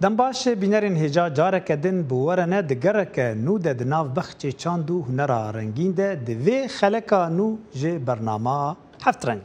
دەمباش بینەرên hêja careke din bi werene di gereke nû de di nav bexçê çand û hunera rengîn de di vê xeleka nû jê bernama heft reng.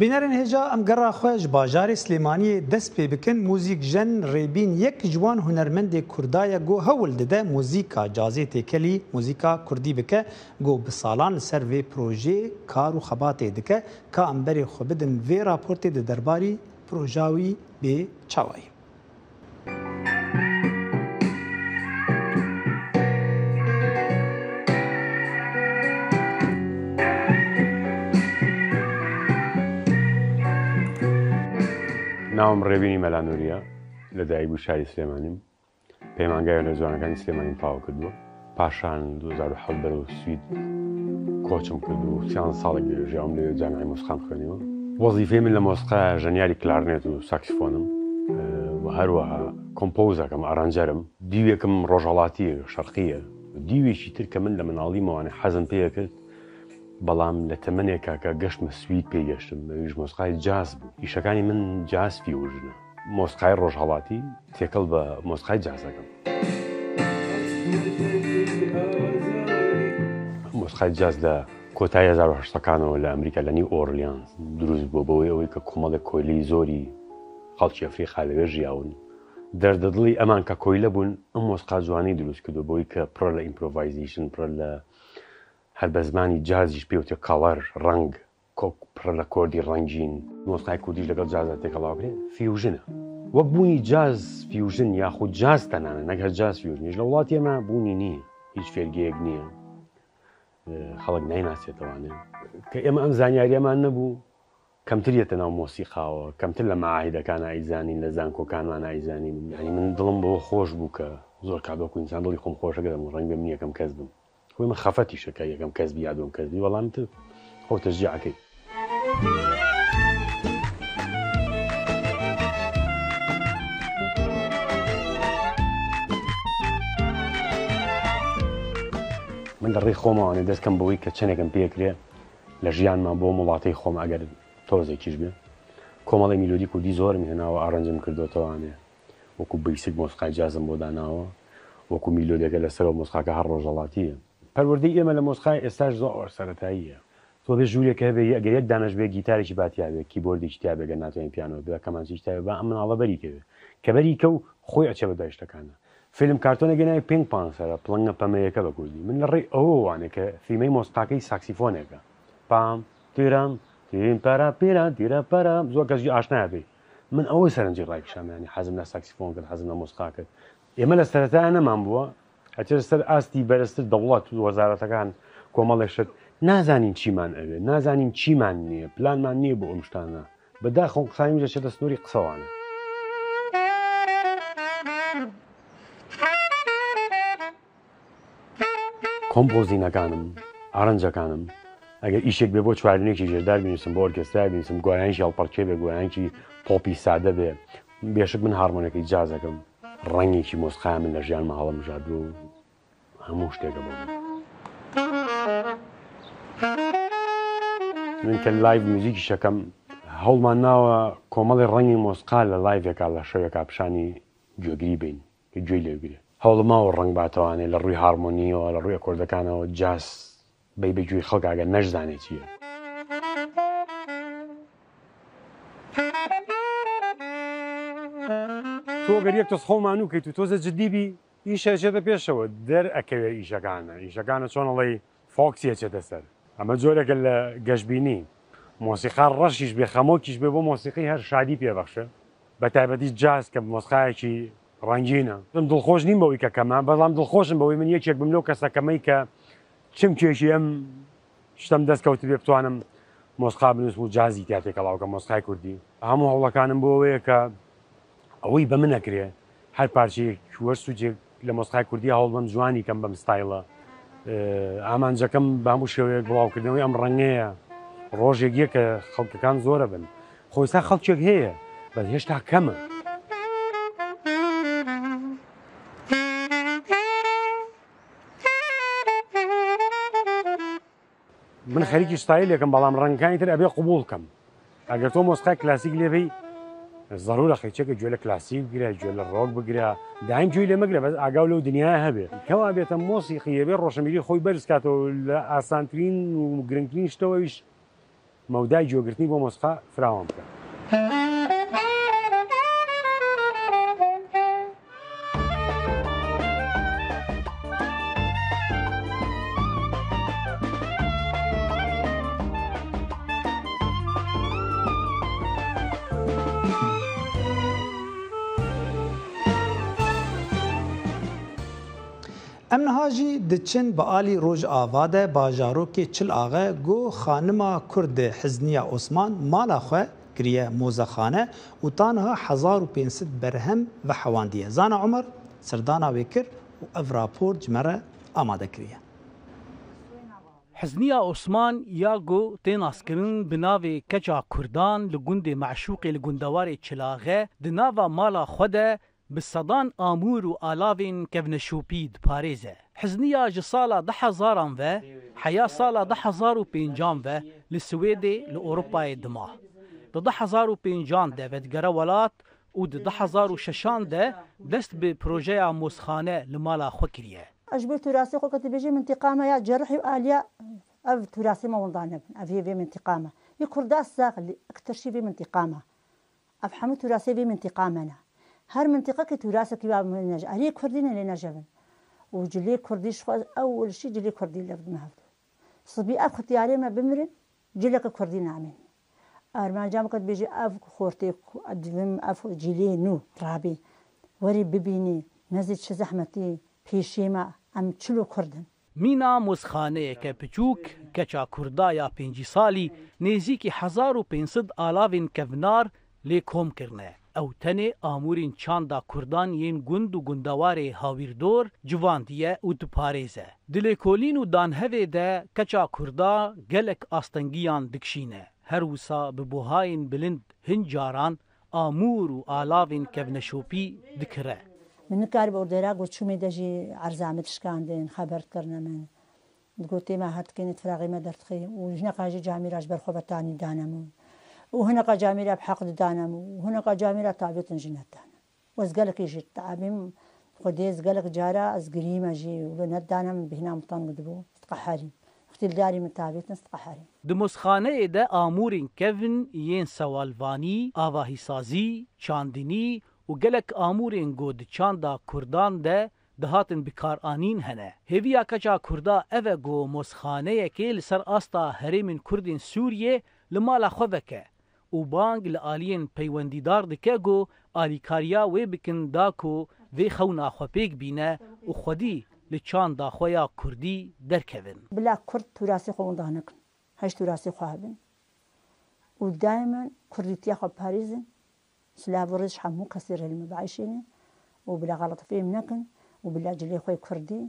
بینەرên hêja em gera xwe ji bajarê Slêmaniyê dest pê bikin mûzîkjen Rêbîn yek ji wan hunermendê Kurda ye got hewl dide mûzîka cazê têkelî mûzîka Kurdî bike got bi salan li ser vê projeyê kar û xebatê dike ka em berê xwe bidin vê raportê di derbarî proja wî bê çawayî. ناوم ڕێبینی مەلانوریە لە دایک بوو شاری سلێمانیم پەیمانگای نەزوانەکانی سلێمانیم تاوا کردووە پاشان 2007 بەرەو سوید کۆچم کرد و 30 ساڵێک ژیاوم لێ جامعی مۆسیقام خوێنیوە وەزیفەی من لە مۆسیقا ژەنیاری کلارنێت و ساکسفۆنم و هەروەها کۆمپۆزەکەم ئارانجەرم دیوێکم ڕۆژهەڵاتیە شەرقیە دیوێکی تر کە من لە مناڵیمەوانێ حەزم پێیە کرد بەڵام لە تەمەنێکا کە گەشتمە سوید پێگەشتم ئەویش مۆسیقای جاز بوو ئیشەکانی من جاز فیوژنە مۆسیقای ڕۆژهەڵاتی تێکەڵ بە مۆسیقای جازەکەم مۆسیقای جاز لە کۆتایی 1970ەوە لە ئەمریکا لە نیو ئۆرلیانز دروست بووە بەوەی ئەوەی کە کۆمەڵێک کۆیلەی زۆری خەڵکی ئەفریقا لەوێ ژیاون دەردەدڵی ئەمان کە کۆیلە بوون ئەم مۆسیقا جوانی دروست کردو بۆی کە پڕ لە ئیمپرۆڤایزیشن پڕ لە هەر بە زمانی جازیش پێوتە کاڵەر ڕنگ پڕ لە کۆردی ڕەنگین مۆسیقای کوردیش لەگەڵ جازە تێکەڵاوکرێ فیوژنە وەک بوونی جاز فیوژن یاخود جاز تەنانە نەک هەر جاز فیوژنیش لە وڵاتی ئێمە بوونی نییە هیچ فێرگەیەک نییە خەڵک نایناسێتەوانێ کە ئێمە ئەم زانیاریەمان نەبوو کەمترێتە ناو مۆسیقاوە کەمتر لە مەعاهیدەکان ئایزانین لە زانکۆکانمان ئایزانین ینی من دڵم بەوە خۆش بوو کە زۆر کابەکو ئینسان دڵی خۆم خۆشەکەم ڕەنگ بێ من یەکەم کەس بم خۆی من خەفەتیشەکە یەکەم کەس بی یادۆم کەسبی وەڵام تر خۆ تەشجیعەکەی من لە ڕێی خۆمەوانێ دەستکەم بەوەی کە چەندێکم پێکرێ لە ژیانمان بۆ وڵاتەی خۆم ئەگەر تۆزێکیش بێ کۆمەڵی میلۆدی کوردی زۆرم هێناوە ئاڕەنجم کردوتەوانێ وەکو بیسیک مۆسیقای جازم بۆ داناوە وەکو میلۆدیەکە لەسەرەوە مۆسیقاکە هەر ڕۆژهەڵاتیە پەروەردەی ئێمە لە مۆسیقای ئێستاش زۆر سەرەتاییە تۆ بێ ژوورێکە هەبێ ئەگەر یەک دانەش بێ گیتارێکی باتیاوێ کیبۆردێکی تیا بێگە ناتوانین پیانۆ بێ کەمانچیش تیا بێ ئەم مناڵە بەریکەوێ کە بەریکە و خۆی ئەچێ بە داشتەکانە فیلم کارتۆنە گەنای پێنگ پانسەرە پڵنگە پەمەیەکە بە کوردی من لە ڕێی ئەوە وانێ کە فیلمەی مۆسیقاکەی ساکسیفۆنێکە پام تیرام تیرین پارا پیران تیرە پارا زۆر کەسی ئاشنایە بێ من ئەوەی سەرنجی ڕایکشامانی حەزم لە ساکسیفۆن کرد حەزم لە مۆسیقا کرد ئێمە لە سەرەتایە نەمان بووە ئەچێ سەر ئاستی بەرزتر دەوڵەت و وەزارەتەکان کۆمەڵێشت نازانین چیمان ئەوێ نازانین چیمان نییە پلانمان نییە بۆ ئەم شتانە بەداخۆ قسانی دەچێتە سنووری قسەوانە کۆمپۆزینەکانم ئارەنجەکانم ئەگەر ئیشێک بێ بۆ چوارینێکی ژێردار بنووسم بۆ ئۆرکێسترا بنووسم گۆرانیشی هەڵپەرچێ بێ گۆرانکی پۆپی سادە بێ بێشک من هارمۆنیەکەی جازەکەم ڕەنگێکی مۆسیقای من لە ژیانمە هەڵەمژاردووە و هەموو شتێکە بۆ من کە لایڤ موزیکی شەکەم هەوڵمان ناوە کۆمەڵی ڕەنگی مۆسیقا لە لایڤێکا لە شەوێکا پیشانی گوێگری بین کە گوێی لێبگرێ هەوڵماوە ڕنگ باتەوانێت لە ڕووی هارمۆنیەوە لە ڕووی ئەکۆردەکانەوە جاز بەی بەگوێی خەڵکاگە نەشزانێت چییە تۆ گەر یەک تۆز خۆمان و کەیت و تۆزە جدیبی ئیشەچێتە پێشەوە دەرئەکەوێ ئیشەکانە چۆنەڵی فۆکسیەچێتە سەر ئەمە جۆرێکە لە گەشتبینی مۆسیقا ڕەشیش بێ خەمۆکیش بێ بۆ مۆسیقی هەر شادی پێبەخشە بە تایبەتی جاز کە مۆسیقایەکی ڕەنگینە من دڵخۆش نیم بەوەی کە کەمە بەڵام دڵخۆشم بەوەی من یەکێک بم لەو کەسەکەمەی کە چم کێشی ئەم شتم دەستکەوت بێ بتوانم مۆسیقا بنووسم و جازی تیا تێکەڵاوکە مۆسیقای کوردی هەموو هەوڵەکانم بۆ ئەوەیە کە ئەوەی بە من نەکرێ هەر پارچەیەک وەرس و جێک لە مۆسیقای کوردی هەوڵ بم جوانی کەم بەم ستایڵە ئامانجەکەم بە هەموو شێوەیەک بڵاوکردنەوەی ئەم ڕەنگەیە ڕۆژێک یە کە خەڵکەکان زۆرە بن خۆیستا خەڵکێک هەیە بەس هێشتا کەمە من خەریکی ستایلێکم بەڵام ڕەنگەکانی تر ئەبێ قبوڵ بکەم ئەگەر تۆ مۆسیقای کلاسیک لێبەی ضرورە خەیچەکە گوێ لە کلاسیک بگرە گوێ لە ڕۆک بگرە دایم گوێی لێ مەگرە بەس ئاگاو لەو دنیای هەبێ کەوا بێتە مۆسیقی هەبێ ڕۆشنبیری خۆی بەرزکاتەوە لە ئاسانترین و گرنگترین شتەوەیش مەودای گوێگرتنی بۆ مۆسیقا فراوان بکە. ام نهاجی دچن با آلی روج آواده باجاروکی چل آغا گو خانما کرد حزنیا عثمان مالا خواه کریه موزخانه و تانها 1500 برهم و حواندیه. زانا عمر سردانا ویکر و اف راپور جمره آماده کریه. حزنیا عثمان یا گو تیناسکرین بناوی کچا کردان لگوند معشوق لگوندوار چلاغه دناوا مالا خوده بصدان آمور و آلاوین کونشوپید پارێزە. حزنیا ji sala 2000 ve heya sala 2005 ve li Swêdê li Ewropayê dima. Di 2005 de vedgera welat û di 2006 de dest bi projeya mozxane li mala xwe kiriye. اش بي تراثي خو كتبيجي من انتقامه يا جرحي واليا اف تراثي ما وضعنا افي في من انتقامه يكرداس اللي اكثر شيء في من انتقامه افحم تراثي في من انتقامنا هر منطقه كتراثك يا من نج علي كردين اللي نجبن وجلي كرديش اول شيء جلي كردي اللي بدنا صبي اف اختياري ما بمرن جلك كردين عامين ارمان جام كتبيجي اف خورتي ادم اف جلي نو رابي وري ببيني نزيد شزحمتي پیشیما ام چلو کردن. مینا مزخانه که پچوک کچا کردایا 5 سالی نزدیک 1500 آلاوین کونار لیکوم کرنه. او تنه آمورین چاندا کردان ین گند و گندوار هاویردور جواندیه و دپارێزه. دلیکولین و دانهوه ده کچا کردا گلک آستنگیان دکشینه. هر وسا ببوهاین بلند هنجاران آمور و آلاوین کونشوپی دکره. من کار بردارا قلت شو ميداجي عرزامت شكاندين خبرت كرنا من قلت ما هات كانت فراغي ما درت خي وهنا قاجي جاميرة اجبر خبرتاني دانمو وهنا قا جاميرة بحقد دانمو وهنا قا جاميرة تعبيت جنات دانم وازقالك يجي التعبيم خديز قالك جارة ازقريم اجي ولنات دانم بهنا مطان قدبو استقحاري اختي الداري من تعبيت استقحاري دمسخانه ده آمورين كيفن ين سوالواني آواهي سازي چاندني و گلک آمورین گود چاندا کردان ده دهاتن بکار آنین هنه. هیویا کچا کردا اوه گو مزخانه که لسر آستا هریمین کردین سوریه لمالا خوبکه و بانگ لآلین پیوندیدار دکه گو آلیکاریا وی بکن داکو وی خونا خوپیک بینه و خودی لچاندا خویا کردی درکوین. بلا کرد تراسی خوان دانکن. هش تراسی خوابن. و دائما کردیتیا خواب پاریزن. سلاف ورش حمو كثير اللي بعيشينه وبلا غلط فيهم نكن وبلا جلي خوي كردي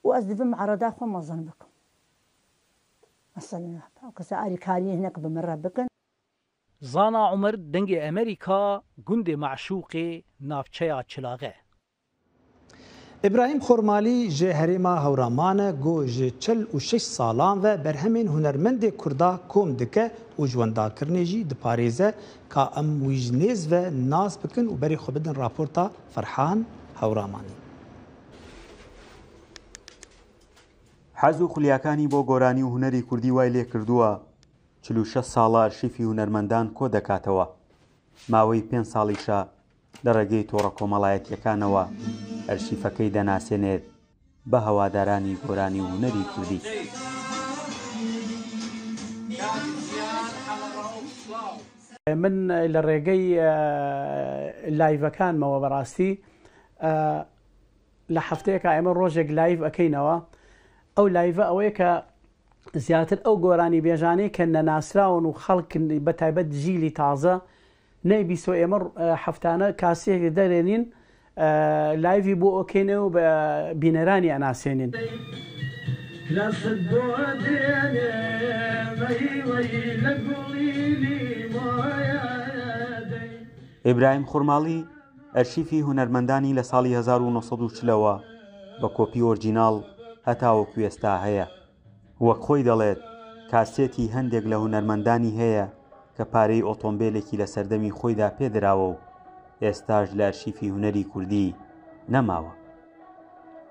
وأزدفم عرضا خو ما ظن بكم مثلا كساري كاري هناك بمرة بكن زانا عمر دنگ أمريكا جند معشوق نافچيا چلاغه ابراهیم خورمالی جه هریما هورامان گو جه 46 سالان و برهمین هنرمند کردا کوم دکه و جواندا کرنه جی دپاریزه که ام ویجنیز و ناس بکن و بری خوبدن راپورتا فرحان هورامانی. حەز و خولیاکانی بۆ گۆرانی و هونەری کوردی وای لێ کردووە 46 ساڵە ئەرشیفی هونەرمەندان کۆ دەکاتەوە. ماوەی 5 ساڵیشە لە ڕێگەی تۆڕە کۆمەڵایەتیەکانەوە ئەرشیفەکەی دەناسێنێت بە هەوادارانی گۆرانی و هونەری کوردی. من لە ڕێگەی لایڤەکانمەوە بەڕاستی لە هەفتەیەکە ئێمە ڕۆژێک لایڤ ئەەکەینەوە ئەو لایڤە ئەوەیە کە زیاتر ئەو گۆرانی بێژانەی کە نەناسراون و خەڵکن بە تایبەت ژیلی تازە نەیبیستۆ ئێمە هەفتانە کاسێک دەرێنین لایڤی بۆ ئۆکێنێ و بە بینەرانی ئەناسێنین. ئیبراهیم خوڕماڵی ئەرشیفی هونەرمەندانی لە ساڵی 1940ەوە بە کۆپی ئۆرجیناڵ هەتاوەکو ئێستا هەیە. وەک خۆی دەڵێت کاسێتی هەندێک لە هونەرمەندانی هەیە کە پارەی ئۆتۆمبیلێکی لە سەردەمی خۆیدا پێدراوە و ئێستاش لە ئەرشیفی هونەری کوردی نەماوە.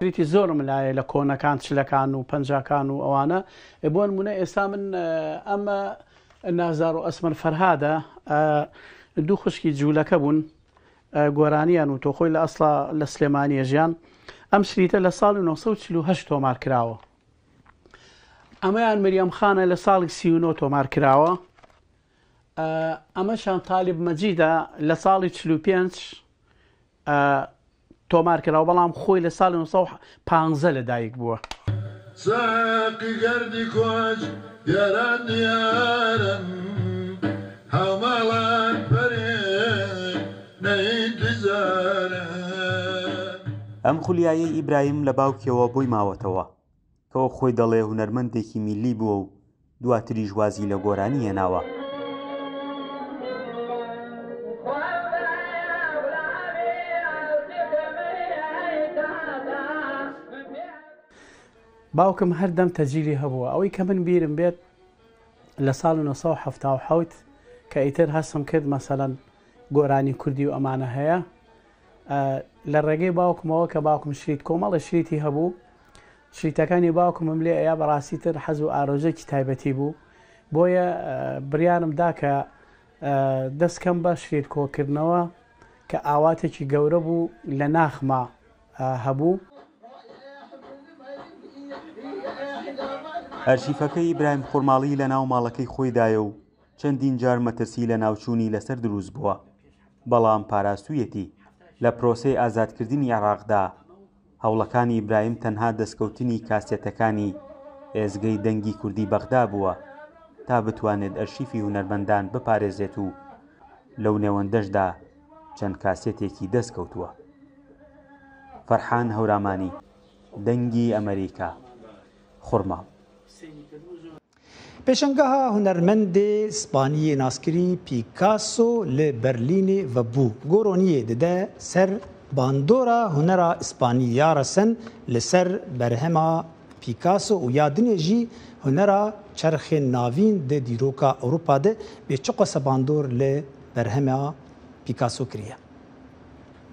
ریتی زۆرم لایە لە کۆنەکان چلەکان و پەنجاکان و ئەوانە بۆ نمونە ئێستا من ئەمە نازار و ئەسمەر فەرهادە دوو خوشکی جوولەکە بوون گۆرانیان و تۆ خۆی لە ئەسڵا لە سلێمانیە ژیان ئەم شریتە لە ساڵی 1940 تۆمار کراوە. ئەمەیان مریەم خانە لە ساڵی 39 تۆمار کراوە. ئەمەشان تاالب مەجیدە لە ساڵی 45 تۆمار کراوە بەڵام خۆی لە ساڵی 1950 لەدایک بووە. ساقی گەردی کۆچ یاران دیارن هەوماڵان بەرێ نەیدزارن. ئەم خولیایەی ئیبراهیم لە باوکیەوە بۆی ماوەتەوە کەەوە خۆی دەڵێ هونەرمەندێکی میلی بووە و دواتری ژوازی لە گۆرانی هێناوە. باوکم هەردەم تەجیلی هەبووە ئەوەی کە من بیرم بێت لە ساڵی 1970 کە ئیتر هەستم کرد مەسەلەن گۆرانی کوردی و ئەمانە هەیە لە ڕێگەی باوکمەوە کە باوکم شریت کۆمەڵە شریتی هەبوو شریتەکانی باوکمم لێ ئەیا بەڕاستیتر حەز و ئارۆژێکی تایبەتی بوو بۆیە بریانم دا کە دەستکەم بە شرید کۆکردنەوە کە ئاواتێکی گەورە بوو لە ناخما هەبوو. ئەرشیفەکەی ئیبراهیم خوڕماڵی لە ناو ماڵەکەی خۆیدایە و چەندین جار مەترسی لە ناوچوونی لەسەر دروست بووە بەڵام پاراستوویەتی لە پرۆسەی ئازادکردنی عێراقدا هەوڵەکانی ئیبراهیم تەنها دەستکەوتنی کاسێتەکانی ئێزگەی دەنگی کوردی بەغدا بووە تا بتوانێت ئەرشیفی هونەرمەندان بپارێزێت و لەو نێوەندەشدا چەند کاسێتێکی دەستکەوتووە. فەرحان هەورامانی، دەنگی ئەمریکا، خوڕماڵ. پێشەنگەها هونەرمەندێ ئیسپانیە ناسکری پیکاسۆ لە بەرلینێ ڤەبوو گۆرۆنیە دەدە سەر باندۆرا هونەرا ئیسپانی یارەسەن لەسەر بەرهەما پیکاسۆ و یادنێ ژی هونەرا چەرخێن ناوین دە دیرۆکا ئەوروپا دە بێ چ قەسە باندۆر لە بەرهەما پیکاسۆ کریە.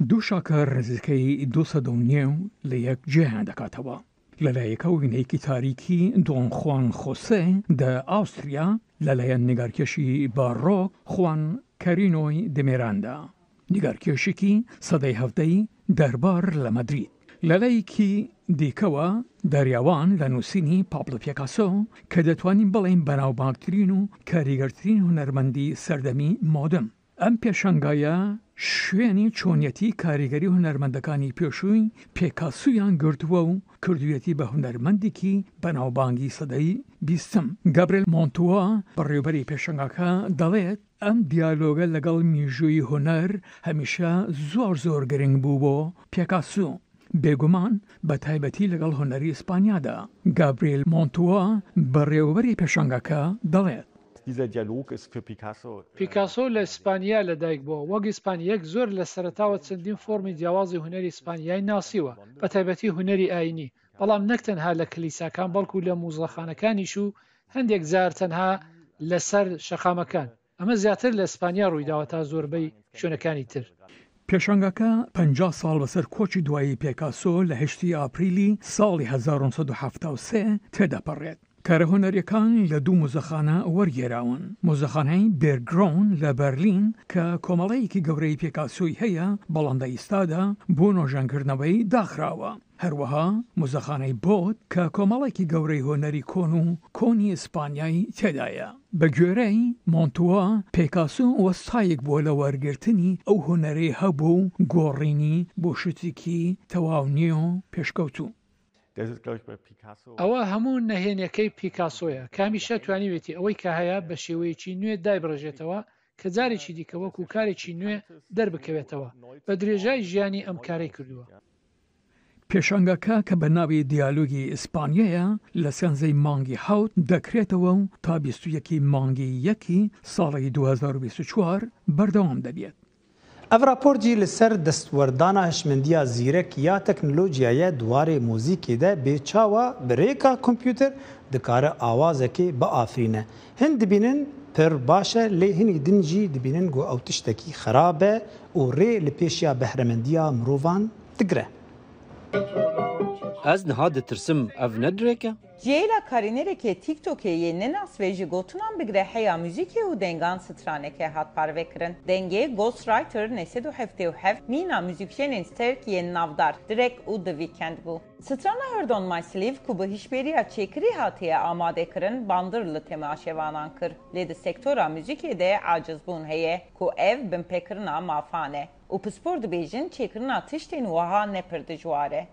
دوو شاکە ڕێزەکەی 209 لە یەک جێیان دەکاتەوە. لەلایەکە وینەیەکی تاریکی دۆن خوان خۆسێ دە ئاوستریا لەلایەن نیگارکێشی باڕۆک خوان کارینۆی دەمێراندا نیگارکێشێکی سەدەی هەفتەی دەربار لە مەدرید. لەلایەکی دیکەوە دەریاوان لە نووسینی پابلۆ پیکاسۆ کە دەتوانین بڵێن بەناوبانگترین و کاریگەرترین هونەرمەندی سەردەمی مۆدم. ئەم پێشەنگایە شوێنی چۆنیەتی کاریگەری هونەرمەندەکانی پێشووی پێکاسویان گرتووە و کردویەتی بە هونەرمەندێکی بەناوبانگی سەدەی 20م. گابریل مۆنتووە بەڕێوەبەری پێشەنگاکە دەڵێت ئەم دیالۆگە لەگەڵ میژووی هونەر هەمیشە زۆر گرنگ بوو بۆ پێکاسو بێگومان بە تایبەتی لەگەڵ هونەری ئیسپانیادا. گابریل مۆنتووە بەڕێوەبەری پێشەنگاکە دەڵێت پیکاسۆ لە ئیسپانیا لەدایک بووە وەک ئیسپانیەک زۆر لە سەرەتاوە چەندین فۆرمی جیاوازی هونەری ئیسپانیایی ناسیوە بە تایبەتی هونەری ئاینی بەڵام نەک تەنها لە کلیساکان بەڵکو لە موزەخانەکانیش و هەندێک جار تەنها لەسەر شەقامەکان ئەمە زیاتر لە ئیسپانیا ڕوویداوە تا زۆربەی شوێنەکانی تر. پێشەنگەکە 50 ساڵ بەسەر کۆچی دوایی پێکاسۆ لە 8 ئاپریلی ساڵی 1973 تێدەپەڕێت. کارە هۆنەریەکان لە دوو مۆزەخانە وەرگێراون. مۆزەخانەی بێرگرۆن لە بەرلین کە کۆمەڵەیەکی گەورەی پێکاسۆی هەیە بەڵام لە ئیستادا بۆ نۆژانکردنەوەی داخراوە. هەروەها مۆزەخانەی بۆت کە کۆمەڵێکی گەورەی هۆنەری کۆن و کۆنی ئیسپانیایی تێدایە. بە گوێرەی مۆنتووە پیکاسۆ وەستایەک بووە لە وەرگرتنی ئەو هۆنەرەی هەبوو و گۆڕینی بۆ شتێکی تەواو نییە و پێشکەوتوو. ئەوە هەموو نەهێنیەکەی پیکاسۆیە، کامیشە توانیوێتی ئەوەی کە هەیە بە شێوەیەکی نوێ دایبڕژێتەوە کە جارێکی دیکە وەکو کارێکی نوێ دەربکەوێتەوە. بە درێژای ژیانی ئەم کارەی کردووە. پێشانگەکە کە بە ناوی دیالۆگی ئیسپانیەیە لە سێنزەی مانگی حوت دەکرێتەوە و تا 21 مانگی یەکی ساڵی 2024 بەردەوام دەبێت. ئەڤ راپۆرجی لەسەر دەستوەردانە هەشمەندیە زیرەک یا تەکنۆلۆژیایە دوارێ مۆزیکێدا بێچاوە برێکا کۆمپیوتەر دکارە ئاوازەکێ بەئافرینە. هەن دبینن پر باشە لێ هەنی دنجی دبینن گۆ ئەو تشتێکی خراپە و ڕێ لە پێشیا بەهرەمەندیە مرۆڤان دگرە. Ez niha ditirsım ev nedreke? Jêla karînerekê TikTokê yê nenas ve ji gotunan bigire heya muzîkê û dengan straneke hat parvekirin. Dengê Ghostwriter 1977 mîna muzîkjenên sterk yên navdar direk û The Weeknd bû. Strana Heard on My Sleeve ku bi hişberiya çêkirî hatiye amade kirin bandir li temaşevanan kir. Lê di sektora muzîkê de acizbûn heye ku ev binpêkirina mafan e. û pispor dibêjin çêkirina tiştên wiha nepir dijwar e.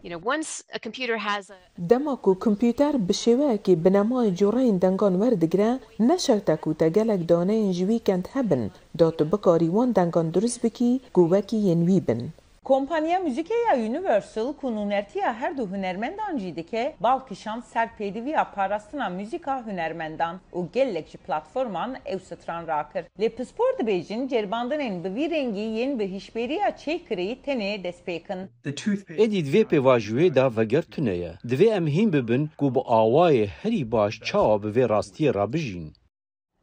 Dema ku kompîter bi şêweyekê bi nemayê coreyên dengan werdigire, ne şert e ku te gelek daneyên ji Weeknd hebin, da tu bikarî wan dengan durist bikî ku wekî yên wî bin. Kompanya Müzikeya Universal ku nûnertiya her du hunermendan jî dike, balkişan ser pêdiviya parastina müzika hunermendan û gelek ji platforman ew stran rakir. Lê pispor dibêjin ceribandinên bi vî rengî yên bi hişberiya çêkirî tenê destpêkin. Êdî divê pêva ji wê da veger tune ye. Divê em hîn bibin ku bi awayê herî baş çawa bi vê rastiyê rabijîn.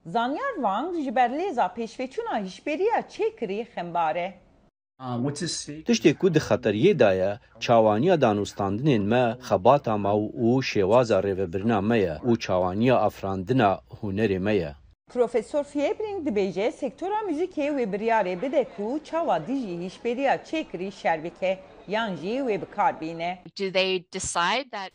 Zanyar Wang ji ber lêza pêşveçûna hişberiya çêkirî xembar e. Tiştê ku di xeteriyê da ye, çawaniya danûstandinên me, xebata me û şêwaza rêvebirina me ye û çawaniya afirandina hunerê me ye. Profesör Fiebring dibêje sektora muzîkê wê biryarê bide ku çawa dijî hişberiya çêkirî şerbike yan jî wê bikar bîne.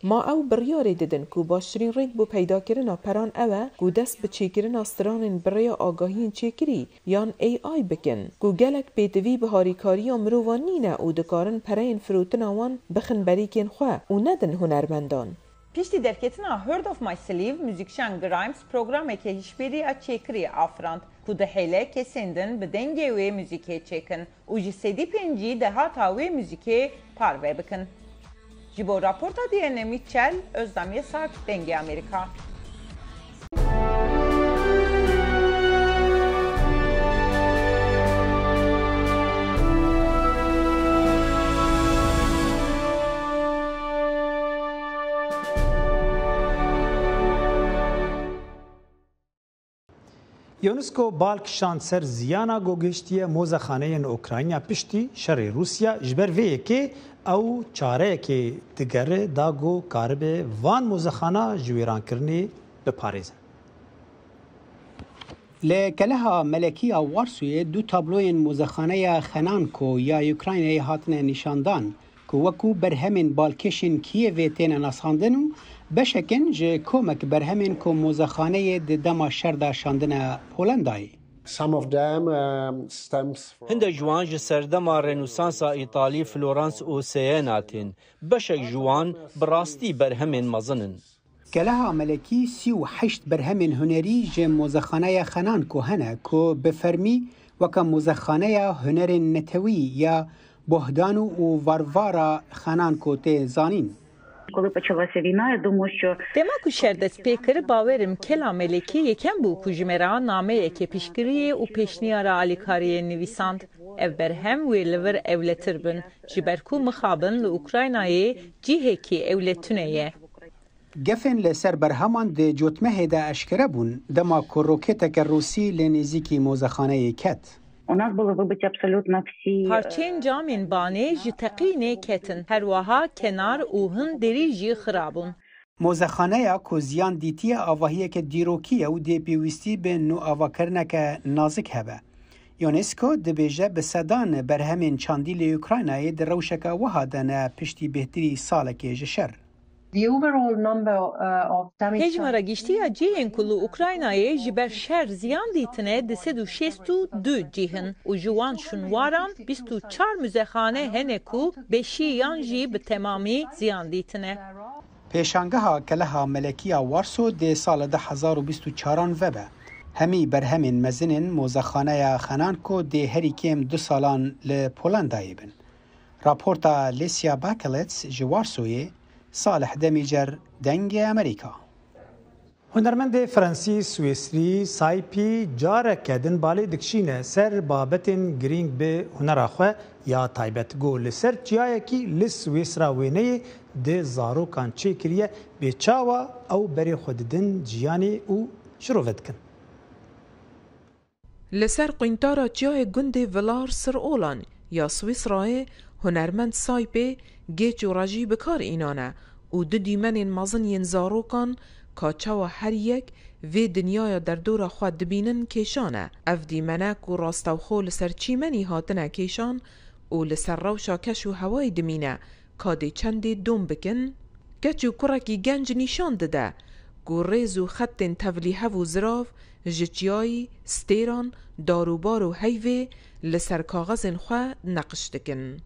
Ma ew biryarê didin ku baştirîn rêk bû peydakirina peran ew e ku dest bi çêkirina stranên birêya agahiyên çêkirî yan AI bikin ku gelek pêdivî bi harîkariya mirovan nîne û dikarin pereyên firotina wan bixin berîkên xwe û nedin hunermendan. Piştî derketina Heard of My Sleeve, müzikşen Grimes programeke hişberiya çêkirî afirand ku dihêle kesên din bi dengê wê muzîkê çêkin û ji sedîpên jî dehata wê muzîkê parve bikin. Ji bo raporta diyene Mitchell, Özdem Yesak, Dengê Amerika. یونسکو بالکشان سر زیانا گۆگەشتیە مۆزەخانەیەن ئۆکراینیا پشتی شەڕی رووسیا ji ber vê yekê ew çareyekê digere dago karibe van mozexana ji wêrankirinê biparêzin. Li Keleha Melekiya Warsûyê du tabloyên mozexaneya Xenanko ya Ukraynayê hatine nîşandan ku wekû berhemên balkêşên Kiyevê têne nasandin û beşekin ji komek berhemên ku mozexaneyê di dema şer da şandina Polandayê. Hindek ji wan ji serdema Renûsansa Îtalî Florans û Siena tên. Beşek ji wan bi rastî berhemên mezin in. Keleha Melekî 38 berhemên hunerî ji mozexaneya Xenanko hene ku bi fermî weka mozexaneya hunerên netewî ya Bohdanu û Varvara Xenanko tê zanîn. Dema ku şerdestpêkir bawerim Kela Melekî yekem bû ku ji me ra nameyeke piştgiriyê û pêşniyara alîkariyê nivîsand. Ev berhem wê li vir ewletir bin ji ber ku mixabin li Ukraynayê cîhekî ewletune ye. Gefên li ser berheman di cotmehê de eşkere bûn dema ku roketeke Rûsî lê nêzîkî mozexaneyê ket. Parçeyên camên banê ji teqînê ketin. Her wiha kenar û hin derî jî xirabûn. Mozexaneya ku ziyan dîtiye avahiyeke dîrokî ye û dê pêwîstî bi nûavakirineke nazik hebe. یونسکو دبیجه به سدان برهمین چاندیل اوکراینای در روشکا وهادن پشتی بهتری سالکی جشر. Hejmara giştiya cihên ku li Ukraynayê ji ber şer ziyan dîtine di 362 cihên û ji wan şûnwaran 24 müzexane hene ku beşî yan jî bi temamî ziyan dîtine. Pêşangeha Keleha Melekiya Warsaw dê sala 2024 vebe. Hemî berhemên mezinên mozexaneya Xenanko dê herî kêm 2 salan li Polandayê bin. Raporta Lesia Bakelets ji Warsawê صالح دمیجر دنگ امریکا. هنرمند فرانسی سوئیسری سایپی جارک دن بالی دکشینه سر بابتن گرینگ به هنر خو یا تایبت گول سر چیای کی لسوئیسرا وینه د زارو کان چیکریه به چاوا او بری خوددن جیانی او شروعت کن. لسر قینتارا جای گند ولار سر اولان یا سوئیسرای هنرمند سایپی گیچ و راجی بکار اینانه و دو دیمن مازن ین زاروکان که چاو هر یک وی دنیای در دور خود دبینن کشانه اف دیمنک و راستوخو لسر چیمنی هاتنه کشان و لسر روشا کش و هوای دمینه که دی چندی دوم بکن گچ و کرکی گنج نشان دده گو ریز و خط تولیه و زراف جچیایی ستیران داروبار و هیوه لسر کاغذ خواه نقش دکن.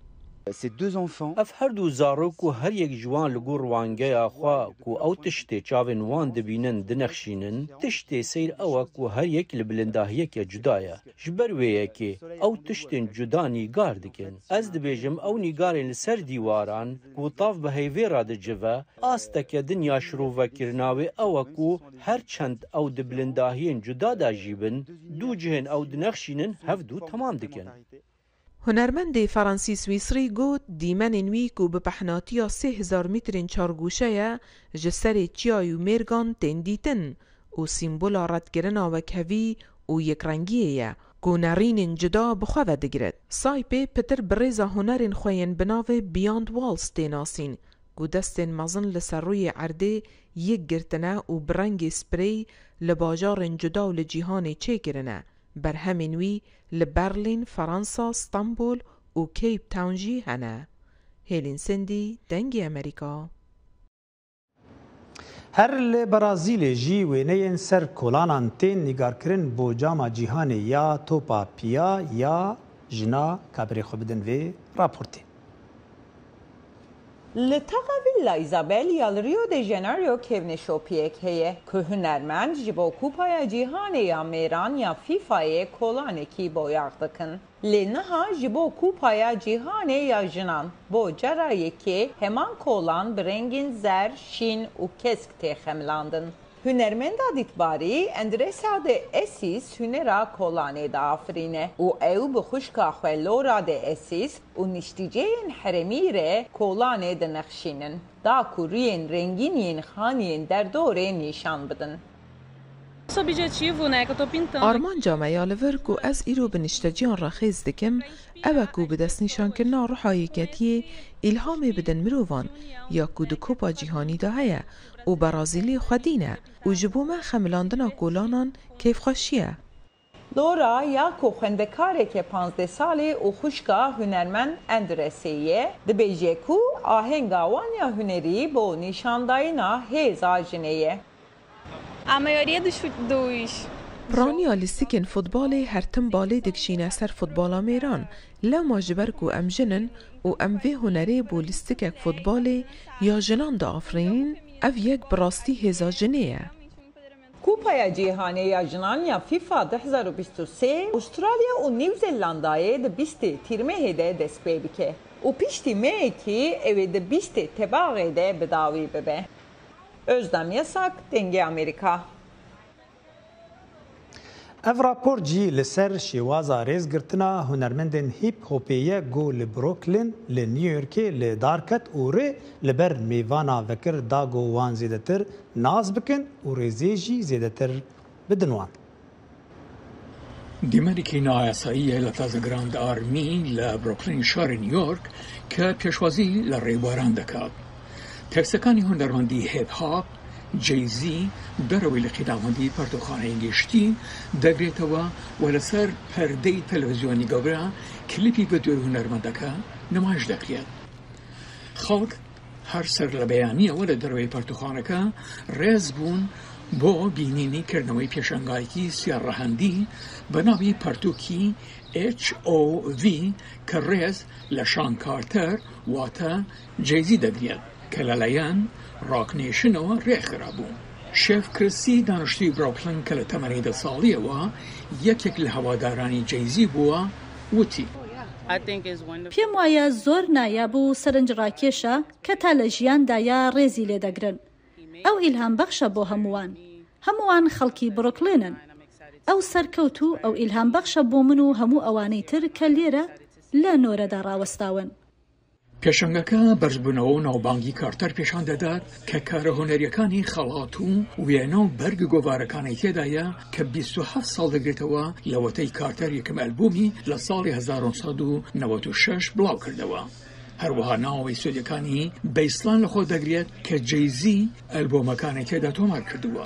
اف هر دو زاروک و هر یک جوان لگو روانگه آخوا کو او تشتی چاوین وان دبینن دنخشینن تشتی سیر اوه کو هر یک لبلنداهیه که جدایه جبرویه که او تشتین جدا نیگار دکن از دبیجم او نیگارین لسر دیواران کو طاف به هیوی را دجوه آسته دنیا شروع وکرناوی اوه کو هر چند او دبلنداهین جدا دا جیبن دو جهن او دنخشینن هف دو تمام دکن. هنرمند فرانسی سوئیسری گوت دیمن انوی کو به پحناتیا 3000 مترین چارگوشه جسر چیای و مرگان تندیتن و سیمبول ردگرنا و کوی و یک رنگیه کو نرین جدا بخواه دگرد. سایپی پتر بریزا هنرین خوین بناوه بیاند والز تیناسین کو دستین مزن لسر روی عرده یک گرتنه و برنگ سپری لباجار جدا و لجیهان چه کرنه. بر همینوی لبرلین، فرانسا، استانبول و کیپ تاون جی هنه. هیلین سندی دنگی امریکا. هر لبرازیل جی وینه سر کولانان تین نگار کرن بو جاما جیهانی یا توپا پیا یا جنا کابری خوبدن وی راپورتی. لطاقه ویلا ایزابل یا ریو دی ژانیرو کهنشوپیک هیه که هنرمند جبو کوپای جیهانی یا میران یا فیفای کولانکی بویاغ دکن. لنها جبو کوپای جیهانی یا جنان بو جرایی که همان کولان برنگین زر، شین و کسک تخملاندن. هنرمند ادیتباری اندرسا ده اسیس هنرا کولانه دا آفرینه و او بخوشکا خوالورا ده اسیس و نشتیجین حرمیره کولانه ده نخشینن دا کوریین رنگینین خانین در دوره نیشان بدن. آرمان جامعه لور کو از ایرو بنشتجیان را خیز دکم او کو به دست نشان کرنا روحایی کتیه الهام بدن مروان یا کو دو کوپا جیهانی دا هیا و برازیلی خودینه و جبو من خملاندنا کولانان کیف خوشیه. لورا یا کو خندکاره که 15 ساله و خوشگاه هنرمند اندرسیه دبیجه کو آهنگاوان یا هنری با نشانداینا هیزا جنیه. A maioria dos رانیا لستیکن فوتبالی هر تم بالی دکشینه سر فوتبالا میران لما جبرکو ام جنن و ام وی هنری بو لستیکک فوتبالی یا جنان دا آفرین او یک براستی هزا جنیه. کوپای جیهانی یا جنان یا فیفا 2023 استرالیا و نیوزلندای ده 20 تیرمه ده دست بکه و پیشتی میکی اوی ده 20 تباقه ده بداوی ببه. Özlem Yasak, Denge Amerika. Ev rapor jî li ser şêwaza rêzgirtina hunermendên hip-hopêye got li Brooklyn li New Yorkê li darket û rê li ber mêvana vekir da got wan zêdetir naz bikin û rêzê jî zêdetir bidin wan. دیمەرێکی نایاساییە لە تازەگراند ئارمی لە بروکلین شاری نیویۆرک کە پێشوازی لە ڕێبواران دەکات. تەکسەکانی هونەرمەندی هیپ هاپ جەیزی دەرەوەی لە قیداوەندی پەرتوخانەی گشتی دەگرێتەوە و لەسەر پەردەی تەلەڤیزیۆنی گەورە کلیپی بە دوێ هونەرمەندەکە نمایش دەکرێت. خەڵک هەر سەر لە بەیانیەوە لە دەرەوەی پەرتوخانەکە ڕێز بوون بۆ بینینی کردنەوەی پێشەنگایەکی سیارڕەهەندی بە ناوی پەرتووکی HOV کە ڕێز لە شان کارتەر واتە جەیزی دەگرێت کە لەلایەن ڕاک نیشنەوە ڕێکخرا بوو. شێف کرسی دانیشتووی بروکلین کە لە تەمەنی 10 ساڵیەوە یەکێک لە هەوادارانی جەیزی بووە وتی: پێم وایە زۆر نایاب و سەرنجڕاکێشە کە تا لە ژیاندایە ڕێزی لێدەگرن. ئەو ئیلهام بەخشە بۆ هەمووان خەڵکی بروکلینن. ئەو سەرکەوت و ئەو ئیلهام بەخشە بۆ من و هەموو ئەوانەی تر کە لێرە لە نۆرەدا ڕاوەستاون. پێشەنگەکە بەرزبوونەوە و ناوبانگی کارتەر پیشان دەدات کە کارە هۆنەریەکانی خەڵات و وێنە و بەرگ گۆڤارەکانی تێدایە کە 27 ساڵ دەگرێتەوە لەوەتەی کارتەر یەکەم ئەلبومی لە ساڵی 1996 بڵاو کردەوە. هەروەها ناوەوەی سوێدەکانی بەیسڵان لەخۆ دەگرێت کە جەیزی ئەلبۆمەکانی تێدا تۆمار کردووە.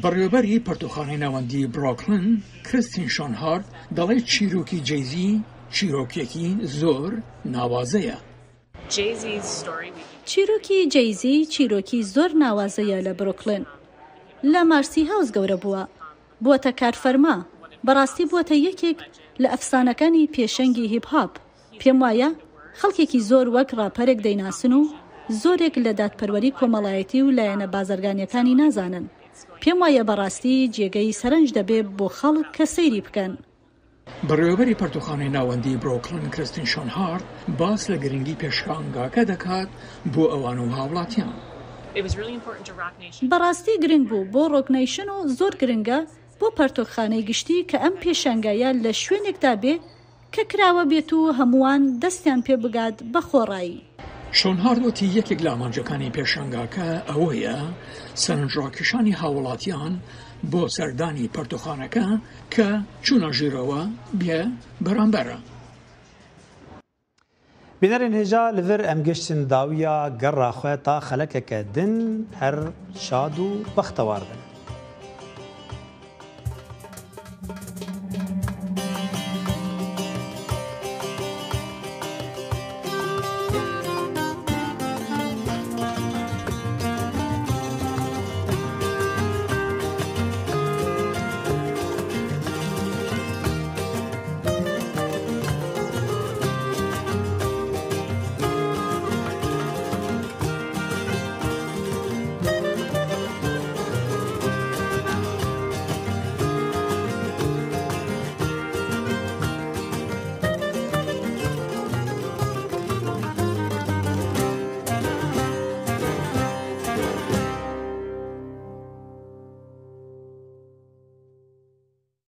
بەڕێوەبەری پەرتوخانەی ناوەندی بروکلین کریستین شۆنهارت دەڵێت چیرۆکی جەیزی چیرۆکێکی زۆر ناوازەیە. چیرۆکی جەیزی چیرۆکی زۆر ناوازەیە لە بروکلین. لە مارسی هاوس گەورە بووە کارفەرما، بەڕاستی بووە یەکێک لە ئەفسانەکانی پێشەنگی هیپ-هاپ. پێم وایە خەڵکێکی زۆر وەک ڕاپەرێک دەیناسن و زۆرێک لە دادپەروەری کۆمەڵایەتی و لایەنە بازرگانیەکانی نازانن. پێم وایە بەڕاستی جێگەی سەرنج دەبێت بۆ خەڵک کە سەیری بکەن. بەڕێوەبەری پەرتوخانەی ناوەندی بروکلین کریستین شۆنهارت باس لە گرنگی پێشانگاکە دەکات بۆ ئەوان و هاوڵاتیان. بەڕاستی گرنگ بوو بۆ ڕۆک نیشن و زۆر گرنگە بۆ پەرتوخانەی گشتی کە ئەم پێشەنگایە لە شوێنێکدا بێ کە کراوە بێت و هەمووان دەستیان پێ بگات بە خۆڕایی. شۆنهارت وتی یەکێک لە ئامانجەکانی پێشەنگاکە ئەوەیە سەرنجڕاکێشانی هاوڵاتیان بۆ سەردانی پەرتوخانەکە کە چوونە ژیرەوە بێ بەرامبەرە. بینەرên hêja li vir em giştin dawiya gera xwe ta xelekeke din her şad û bextewar bin.